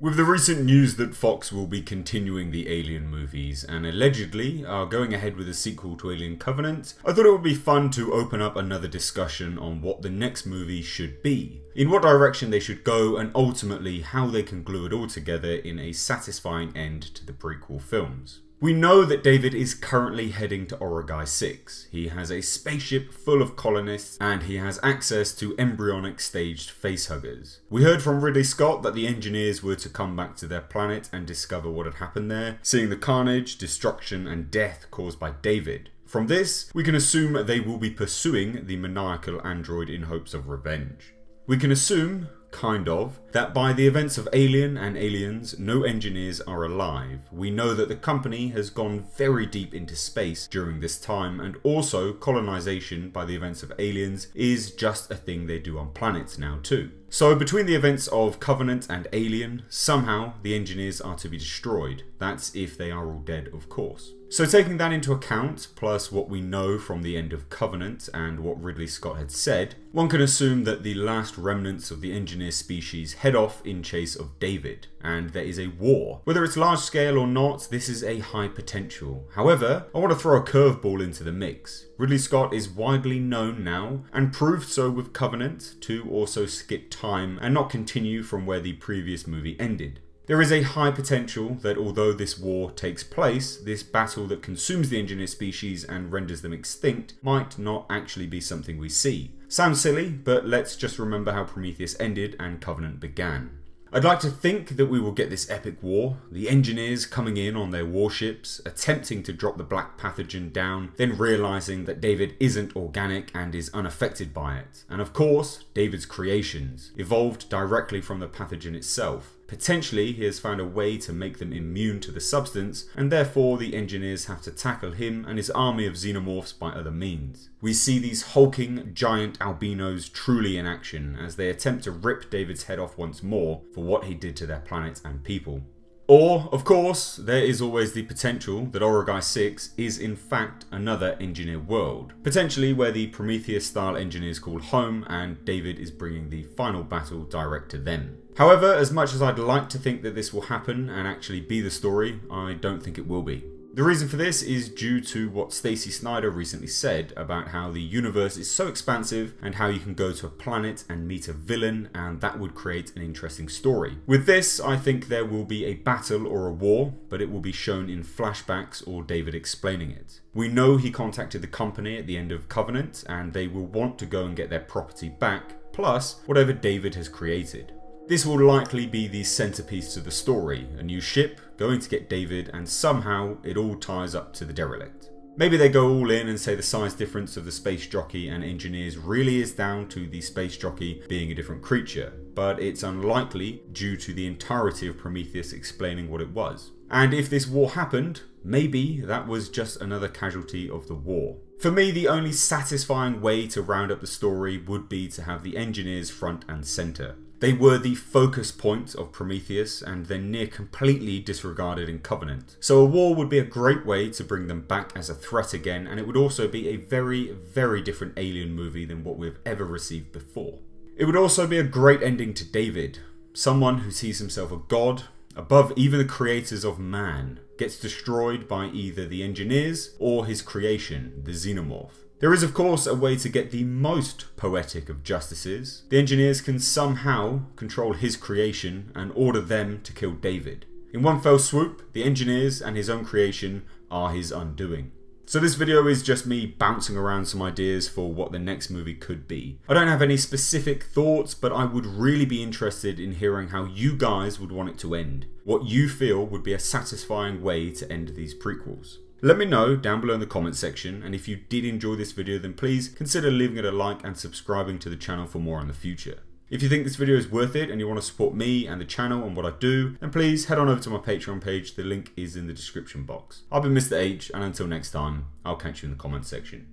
With the recent news that Fox will be continuing the Alien movies and allegedly are going ahead with a sequel to Alien Covenant, I thought it would be fun to open up another discussion on what the next movie should be, in what direction they should go, and ultimately how they can glue it all together in a satisfying end to the prequel films. We know that David is currently heading to Origai 6. He has a spaceship full of colonists and he has access to embryonic staged facehuggers. We heard from Ridley Scott that the engineers were to come back to their planet and discover what had happened there, seeing the carnage, destruction and death caused by David. From this, we can assume they will be pursuing the maniacal android in hopes of revenge. We can assume, kind of, that by the events of Alien and Aliens, no engineers are alive. We know that the company has gone very deep into space during this time, and also colonization by the events of Aliens is just a thing they do on planets now too. So between the events of Covenant and Alien, somehow the engineers are to be destroyed. That's if they are all dead, of course. So taking that into account, plus what we know from the end of Covenant and what Ridley Scott had said, one can assume that the last remnants of the engineer species head off in chase of David, and there is a war. Whether it's large scale or not, this is a high potential. However, I want to throw a curveball into the mix. Ridley Scott is widely known now, and proved so with Covenant, to also skip time and not continue from where the previous movie ended. There is a high potential that although this war takes place, this battle that consumes the engineer species and renders them extinct might not actually be something we see. Sounds silly, but let's just remember how Prometheus ended and Covenant began. I'd like to think that we will get this epic war, the engineers coming in on their warships, attempting to drop the black pathogen down, then realizing that David isn't organic and is unaffected by it. And of course, David's creations, evolved directly from the pathogen itself. Potentially, he has found a way to make them immune to the substance, and therefore the engineers have to tackle him and his army of xenomorphs by other means. We see these hulking, giant albinos truly in action as they attempt to rip David's head off once more for what he did to their planet and people. Or, of course, there is always the potential that Origai 6 is in fact another engineer world, potentially where the Prometheus-style engineers call home and David is bringing the final battle direct to them. However, as much as I'd like to think that this will happen and actually be the story, I don't think it will be. The reason for this is due to what Stacey Snider recently said about how the universe is so expansive and how you can go to a planet and meet a villain, and that would create an interesting story. With this, I think there will be a battle or a war, but it will be shown in flashbacks or David explaining it. We know he contacted the company at the end of Covenant and they will want to go and get their property back, plus whatever David has created. This will likely be the centerpiece to the story, a new ship going to get David, and somehow it all ties up to the derelict. Maybe they go all in and say the size difference of the space jockey and engineers really is down to the space jockey being a different creature, but it's unlikely due to the entirety of Prometheus explaining what it was. And if this war happened, maybe that was just another casualty of the war. For me, the only satisfying way to round up the story would be to have the engineers front and center. They were the focus point of Prometheus and then near completely disregarded in Covenant. So a war would be a great way to bring them back as a threat again, and it would also be a very, very different Alien movie than what we've ever received before. It would also be a great ending to David, someone who sees himself a god, above even the creators of man, gets destroyed by either the engineers or his creation, the xenomorph. There is of course a way to get the most poetic of justices. The engineers can somehow control his creation and order them to kill David. In one fell swoop, the engineers and his own creation are his undoing. So this video is just me bouncing around some ideas for what the next movie could be. I don't have any specific thoughts, but I would really be interested in hearing how you guys would want it to end. What you feel would be a satisfying way to end these prequels. Let me know down below in the comment section, and if you did enjoy this video then please consider leaving it a like and subscribing to the channel for more in the future. If you think this video is worth it and you want to support me and the channel and what I do, then please head on over to my Patreon page, the link is in the description box. I've been Mr. H, and until next time, I'll catch you in the comment section.